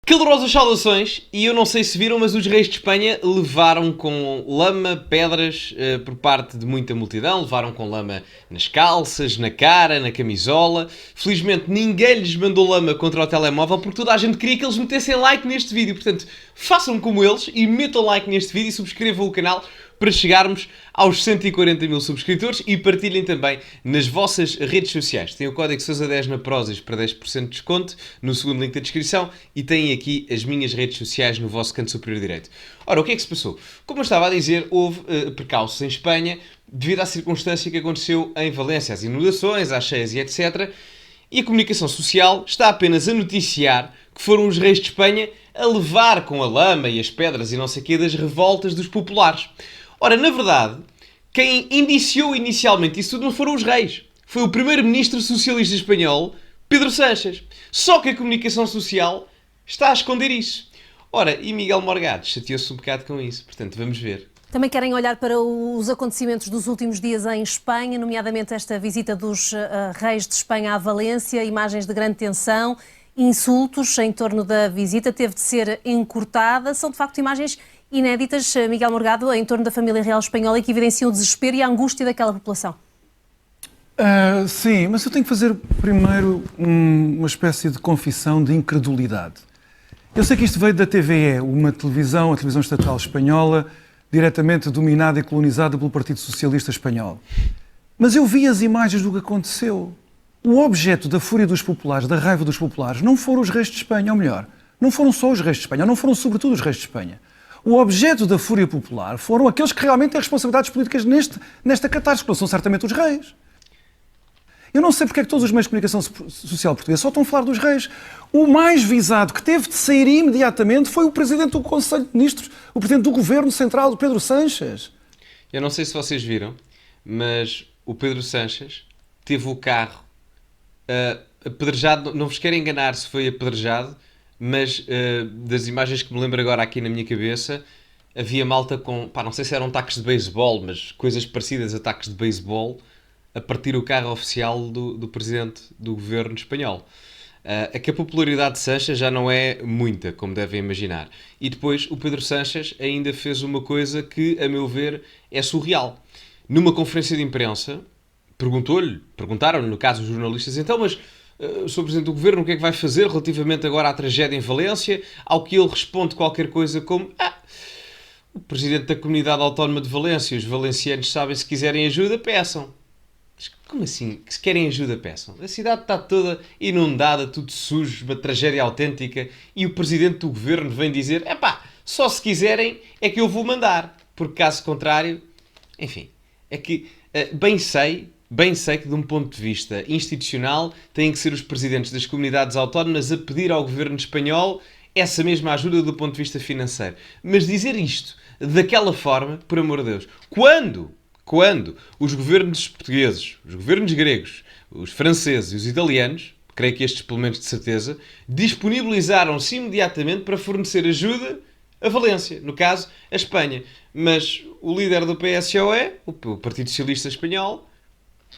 Calorosas saudações, e eu não sei se viram, mas os reis de Espanha levaram com lama, pedras por parte de muita multidão, levaram com lama nas calças, na cara, na camisola. Felizmente ninguém lhes mandou lama contra o telemóvel porque toda a gente queria que eles metessem like neste vídeo. Portanto, façam como eles e metam like neste vídeo e subscrevam o canal para chegarmos aos 140 mil subscritores e partilhem também nas vossas redes sociais. Tem o código SOUSA10 na Prozis para 10% de desconto no segundo link da descrição e têm aqui as minhas redes sociais no vosso canto superior direito. Ora, o que é que se passou? Como eu estava a dizer, houve percalços em Espanha devido à circunstância que aconteceu em Valência, às inundações, às cheias e etc. E a comunicação social está apenas a noticiar que foram os reis de Espanha a levar com a lama e as pedras e não sei o quê das revoltas dos populares. Ora, na verdade, quem indiciou inicialmente isso tudo não foram os reis. Foi o primeiro-ministro socialista espanhol, Pedro Sánchez. Só que a comunicação social está a esconder isso. Ora, e Miguel Morgado chateou-se um bocado com isso. Portanto, vamos ver. Também querem olhar para os acontecimentos dos últimos dias em Espanha, nomeadamente esta visita dos reis de Espanha à Valência, imagens de grande tensão, insultos em torno da visita, teve de ser encurtada. São, de facto, imagens inéditas, Miguel Morgado, em torno da família real espanhola e que evidenciam o desespero e a angústia daquela população. Sim, mas eu tenho que fazer primeiro uma espécie de confissão de incredulidade. Eu sei que isto veio da TVE, a televisão estatal espanhola, diretamente dominada e colonizada pelo Partido Socialista Espanhol. Mas eu vi as imagens do que aconteceu. O objeto da fúria dos populares, da raiva dos populares, não foram os reis de Espanha, ou melhor, não foram só os reis de Espanha, não foram sobretudo os reis de Espanha. O objeto da fúria popular foram aqueles que realmente têm responsabilidades políticas nesta catástrofe, que não são certamente os reis. Eu não sei porque é que todos os meios de comunicação social portugueses só estão a falar dos reis. O mais visado, que teve de sair imediatamente, foi o Presidente do Conselho de Ministros, o Presidente do Governo Central, Pedro Sánchez. Eu não sei se vocês viram, mas o Pedro Sánchez teve o carro apedrejado. Não vos quero enganar se foi apedrejado, mas das imagens que me lembro agora aqui na minha cabeça, havia malta com, não sei se eram tacos de beisebol, mas coisas parecidas a tacos de beisebol, a partir o carro oficial do presidente do governo espanhol. É que a popularidade de Sánchez já não é muita, como devem imaginar. E depois o Pedro Sánchez ainda fez uma coisa que, a meu ver, é surreal. Numa conferência de imprensa, perguntaram-lhe, no caso os jornalistas, então, mas Sr. Presidente do Governo, o que é que vai fazer relativamente agora à tragédia em Valência? Ao que ele responde qualquer coisa como o Presidente da Comunidade Autónoma de Valência, os valencianos sabem, se quiserem ajuda, peçam. Mas como assim? Que se querem ajuda, peçam? A cidade está toda inundada, tudo sujo, uma tragédia autêntica, e o Presidente do Governo vem dizer, só se quiserem é que eu vou mandar, porque caso contrário, enfim, é que bem sei que de um ponto de vista institucional têm que ser os presidentes das comunidades autónomas a pedir ao governo espanhol essa mesma ajuda do ponto de vista financeiro. Mas dizer isto daquela forma, por amor de Deus, quando os governos portugueses, os governos gregos, os franceses e os italianos, creio que estes pelo menos de certeza, disponibilizaram-se imediatamente para fornecer ajuda a Valência, no caso, a Espanha. Mas o líder do PSOE, o Partido Socialista Espanhol,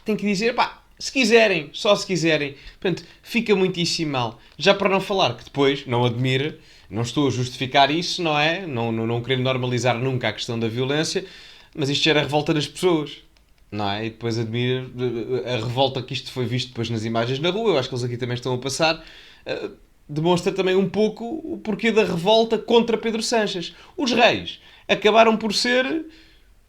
tem que dizer, se quiserem, só se quiserem. Portanto, fica muitíssimo mal. Já para não falar que depois, não admira, não estou a justificar isso, não é? Não querendo normalizar nunca a questão da violência, mas isto gera revolta nas pessoas, não é? E depois admira a revolta que isto foi visto depois nas imagens na rua, eu acho que eles aqui também estão a passar, demonstra também um pouco o porquê da revolta contra Pedro Sánchez. Os reis acabaram por ser...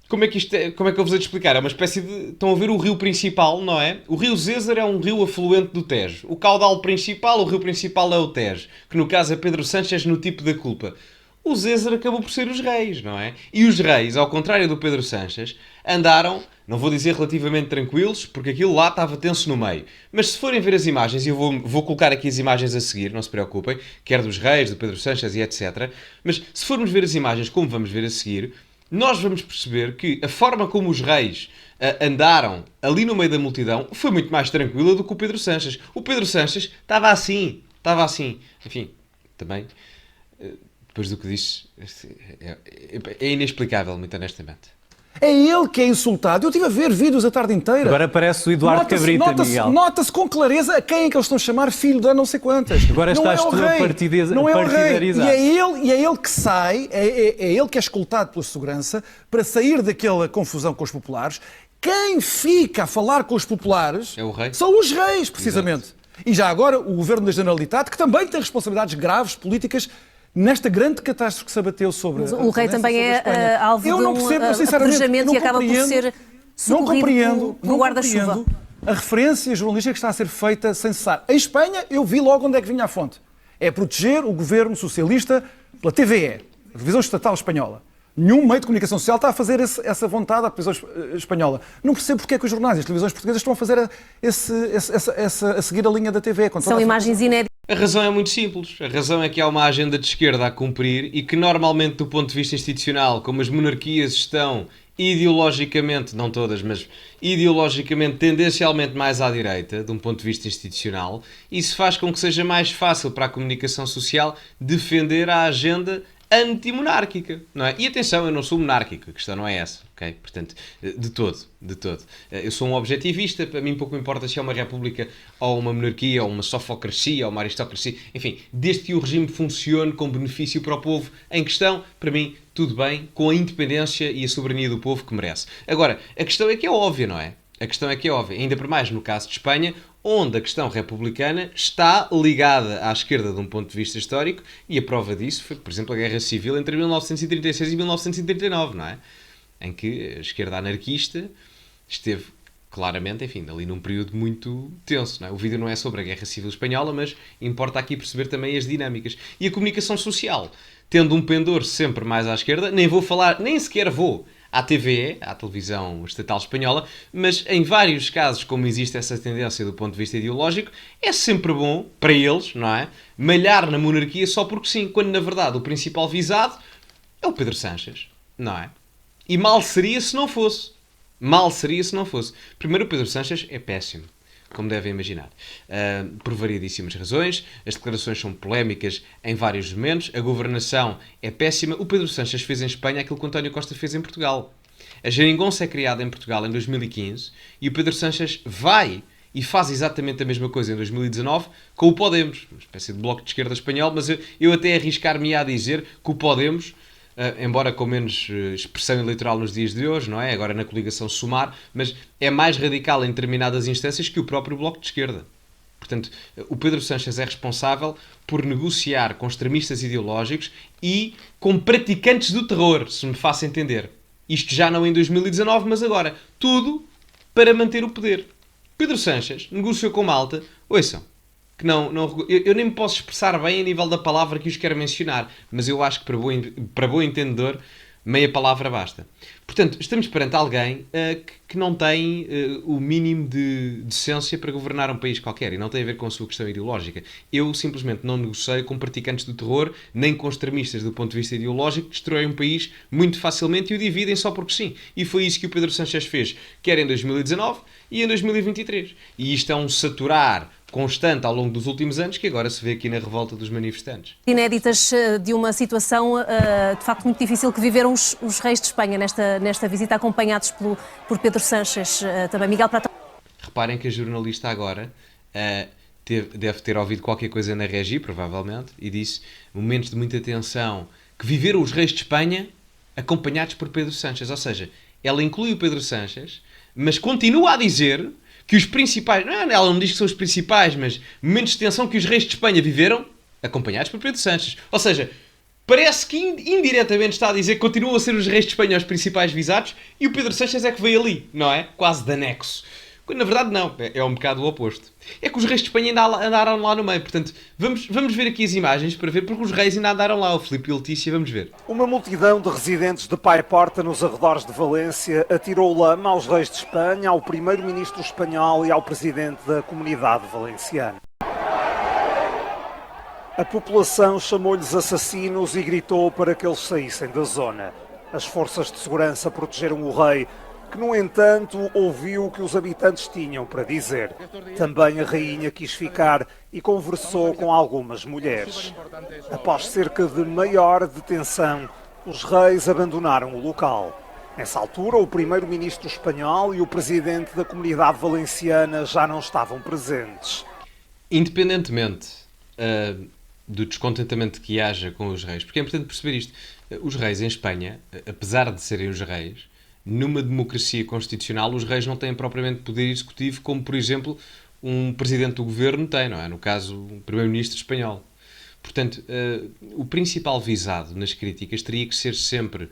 Como é que eu vos hei de explicar? É uma espécie de... Estão a ver o rio principal, não é? O rio Zézer é um rio afluente do Tejo. O caudal principal, o rio principal é o Tejo, que no caso é Pedro Sánchez no tipo da culpa. O Zézer acabou por ser os reis, não é? E os reis, ao contrário do Pedro Sánchez, andaram, não vou dizer relativamente tranquilos, porque aquilo lá estava tenso no meio. Mas se forem ver as imagens, e eu vou colocar aqui as imagens a seguir, não se preocupem, quer dos reis, do Pedro Sánchez e etc. Mas se formos ver as imagens como vamos ver a seguir, nós vamos perceber que a forma como os reis andaram ali no meio da multidão foi muito mais tranquila do que o Pedro Sánchez. O Pedro Sánchez estava assim. Enfim, também, depois do que disse, é inexplicável, muito honestamente. É ele que é insultado. Eu estive a ver vídeos a tarde inteira. Agora parece o Eduardo Cabrita, Miguel. Nota-se com clareza a quem é que eles estão a chamar filho de não sei quantas. Agora estás tu a partidarizar. Não é o rei. E é ele que sai, é ele que é escoltado pela segurança para sair daquela confusão com os populares. Quem fica a falar com os populares é o rei. São os reis, precisamente. Exato. E já agora o Governo da Generalitat, que também tem responsabilidades graves políticas nesta grande catástrofe que se abateu sobre o rei também é alvo de um apedrejamento e acaba por ser socorrido pelo guarda-chuva. A referência jornalística que está a ser feita sem cessar. Em Espanha, eu vi logo onde é que vinha a fonte. É proteger o governo socialista pela TVE, a Televisão Estatal Espanhola. Nenhum meio de comunicação social está a fazer essa vontade à televisão espanhola. Não percebo porque é que os jornais e as televisões portuguesas estão a fazer a seguir a linha da TVE. São imagens inéditas. A razão é muito simples. A razão é que há uma agenda de esquerda a cumprir e que normalmente, do ponto de vista institucional, como as monarquias estão ideologicamente, não todas, mas ideologicamente, tendencialmente mais à direita, de um ponto de vista institucional, isso faz com que seja mais fácil para a comunicação social defender a agenda antimonárquica, não é? E atenção, eu não sou monárquico, a questão não é essa, ok? Portanto, de todo. Eu sou um objetivista, para mim pouco importa se é uma república ou uma monarquia, ou uma sofocracia, ou uma aristocracia, enfim, desde que o regime funcione com benefício para o povo em questão, para mim, tudo bem, com a independência e a soberania do povo que merece. Agora, a questão é que é óbvia, não é? A questão é que é óbvia, ainda por mais no caso de Espanha, onde a questão republicana está ligada à esquerda de um ponto de vista histórico, e a prova disso foi, por exemplo, a Guerra Civil entre 1936 e 1939, não é? Em que a esquerda anarquista esteve claramente, enfim, ali num período muito tenso, não é? O vídeo não é sobre a Guerra Civil Espanhola, mas importa aqui perceber também as dinâmicas. E a comunicação social, tendo um pendor sempre mais à esquerda, nem sequer vou à TVE, à televisão estatal espanhola, mas em vários casos, como existe essa tendência do ponto de vista ideológico, é sempre bom, para eles, não é? Malhar na monarquia só porque sim, quando na verdade o principal visado é o Pedro Sánchez, não é? E mal seria se não fosse. Primeiro, o Pedro Sánchez é péssimo, como devem imaginar, por variedíssimas razões. As declarações são polémicas em vários momentos, a governação é péssima. O Pedro Sánchez fez em Espanha aquilo que o António Costa fez em Portugal. A Geringonça é criada em Portugal em 2015 e o Pedro Sánchez vai e faz exatamente a mesma coisa em 2019 com o Podemos, uma espécie de bloco de esquerda espanhol, mas eu até arriscar-me a dizer que o Podemos, embora com menos expressão eleitoral nos dias de hoje, não é? Agora na coligação Sumar, mas é mais radical em determinadas instâncias que o próprio Bloco de Esquerda. Portanto, o Pedro Sánchez é responsável por negociar com extremistas ideológicos e com praticantes do terror, se me faço entender. Isto já não em 2019, mas agora. Tudo para manter o poder. Pedro Sánchez negociou com Malta, ouçam, que eu nem me posso expressar bem a nível da palavra que os quero mencionar, mas eu acho que para bom entendedor, meia palavra basta. Portanto, estamos perante alguém que não tem o mínimo de decência para governar um país qualquer, e não tem a ver com a sua questão ideológica. Eu simplesmente não negocio com praticantes do terror, nem com extremistas do ponto de vista ideológico, que destroem um país muito facilmente e o dividem só porque sim. E foi isso que o Pedro Sánchez fez, quer em 2019 e em 2023. E isto é um saturar constante ao longo dos últimos anos, que agora se vê aqui na revolta dos manifestantes. Inéditas de uma situação de facto muito difícil que viveram os reis de Espanha nesta visita, acompanhados por Pedro Sánchez, também Miguel Prata. Reparem que a jornalista agora deve ter ouvido qualquer coisa na Regi, provavelmente, e disse momentos de muita tensão que viveram os reis de Espanha acompanhados por Pedro Sánchez. Ou seja, ela inclui o Pedro Sánchez, mas continua a dizer que os principais, ela não diz que são os principais, mas momentos de tensão que os reis de Espanha viveram, acompanhados por Pedro Sánchez. Ou seja, parece que indiretamente está a dizer que continuam a ser os reis de Espanha os principais visados e o Pedro Sánchez é que veio ali, não é? Quase de anexo. Quando na verdade não, é um bocado o oposto. É que os reis de Espanha ainda andaram lá no meio, portanto, vamos ver aqui as imagens para ver, porque os reis ainda andaram lá, o Filipe e a Letícia, vamos ver. Uma multidão de residentes de Paiporta nos arredores de Valência atirou lama aos reis de Espanha, ao primeiro-ministro espanhol e ao presidente da comunidade valenciana. A população chamou-lhes assassinos e gritou para que eles saíssem da zona. As forças de segurança protegeram o rei, que, no entanto, ouviu o que os habitantes tinham para dizer. Também a rainha quis ficar e conversou com algumas mulheres. Após cerca de meia hora de tensão, os reis abandonaram o local. Nessa altura, o primeiro-ministro espanhol e o presidente da Comunidade Valenciana já não estavam presentes. Independentemente do descontentamento que haja com os reis, porque é importante perceber isto, os reis em Espanha, apesar de serem os reis, numa democracia constitucional, os reis não têm propriamente poder executivo, como, por exemplo, um presidente do governo tem, não é? No caso, um primeiro-ministro espanhol. Portanto, o principal visado nas críticas teria que ser sempre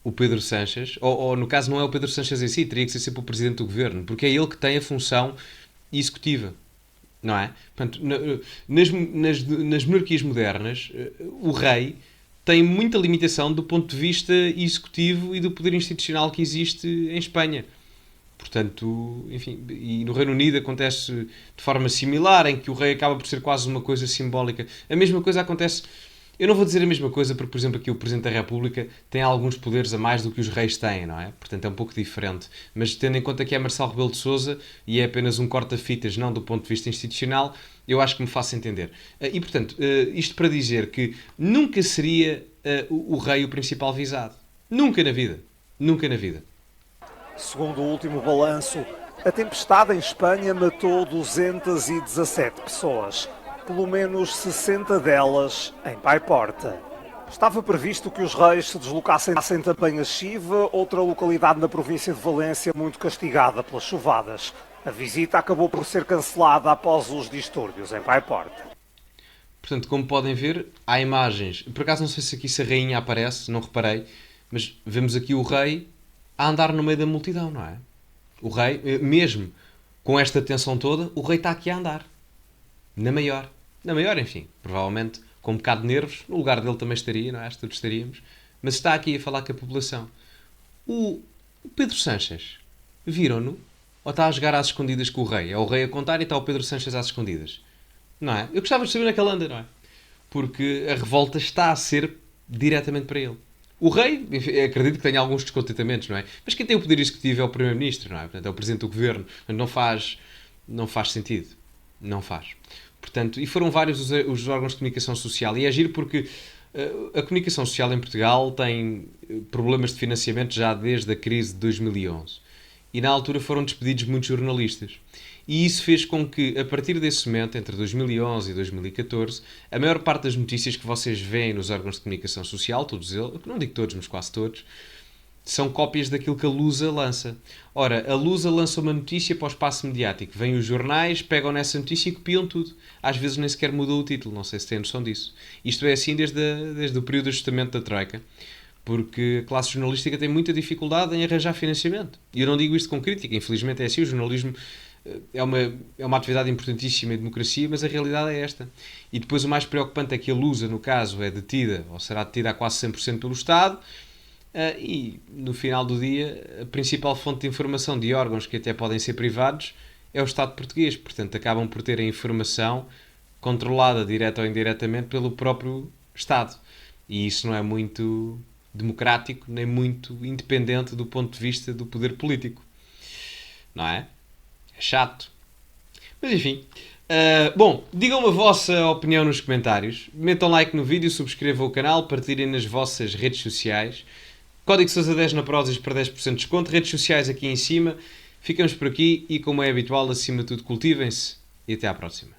o Pedro Sánchez, ou no caso não é o Pedro Sánchez em si, teria que ser sempre o presidente do governo, porque é ele que tem a função executiva, não é? Portanto, nas monarquias modernas, o rei tem muita limitação do ponto de vista executivo e do poder institucional que existe em Espanha. Portanto, enfim, e no Reino Unido acontece de forma similar, em que o rei acaba por ser quase uma coisa simbólica. A mesma coisa acontece, eu não vou dizer a mesma coisa porque, por exemplo, aqui o Presidente da República tem alguns poderes a mais do que os reis têm, não é? Portanto, é um pouco diferente. Mas tendo em conta que é Marcelo Rebelo de Sousa e é apenas um corta-fitas, não do ponto de vista institucional, eu acho que me faço entender. E, portanto, isto para dizer que nunca seria o rei o principal visado. Nunca na vida. Nunca na vida. Segundo o último balanço, a tempestade em Espanha matou 217 pessoas, pelo menos 60 delas em Paiporta. Estava previsto que os reis se deslocassem também a Chiva, outra localidade na província de Valência muito castigada pelas chuvadas. A visita acabou por ser cancelada após os distúrbios em Paiporta. Portanto, como podem ver, há imagens. Por acaso não sei se aqui se a rainha aparece, não reparei, mas vemos aqui o rei a andar no meio da multidão, não é? O rei, mesmo com esta tensão toda, o rei está aqui a andar. Na maior. Na maior, enfim, provavelmente com um bocado de nervos. No lugar dele também estaria, não é? Acho que todos estaríamos. Mas está aqui a falar com a população. O Pedro Sánchez, viram-no? Ou está a jogar às escondidas com o rei? É o rei a contar e está o Pedro Sánchez às escondidas. Não é? Eu gostava de saber onde é que ele anda, não é? Porque a revolta está a ser diretamente para ele. O rei, enfim, acredito que tenha alguns descontentamentos, não é? Mas quem tem o poder executivo é o primeiro-ministro, não é? Portanto, é o presidente do governo. Não faz sentido. Não faz. Portanto, e foram vários os órgãos de comunicação social. E é giro porque a comunicação social em Portugal tem problemas de financiamento já desde a crise de 2011. E na altura foram despedidos muitos jornalistas. E isso fez com que, a partir desse momento, entre 2011 e 2014, a maior parte das notícias que vocês veem nos órgãos de comunicação social, todos eles, não digo todos, mas quase todos, são cópias daquilo que a Lusa lança. Ora, a Lusa lança uma notícia para o espaço mediático. Vêm os jornais, pegam nessa notícia e copiam tudo. Às vezes nem sequer mudou o título, não sei se têm noção disso. Isto é assim desde o período de ajustamento da Troika, porque a classe jornalística tem muita dificuldade em arranjar financiamento. E eu não digo isto com crítica, infelizmente é assim, o jornalismo é uma atividade importantíssima em democracia, mas a realidade é esta. E depois o mais preocupante é que a Lusa, no caso, é detida, ou será detida a quase 100% pelo Estado, e no final do dia a principal fonte de informação de órgãos que até podem ser privados é o Estado português. Portanto, acabam por ter a informação controlada, direta ou indiretamente, pelo próprio Estado. E isso não é muito democrático, nem muito independente do ponto de vista do poder político. Não é? É chato. Mas enfim. Bom, digam-me a vossa opinião nos comentários. Metam like no vídeo, subscrevam o canal, partilhem nas vossas redes sociais. Código Sousa10 na Prozis para 10% de desconto. Redes sociais aqui em cima. Ficamos por aqui e, como é habitual, acima de tudo, cultivem-se e até à próxima.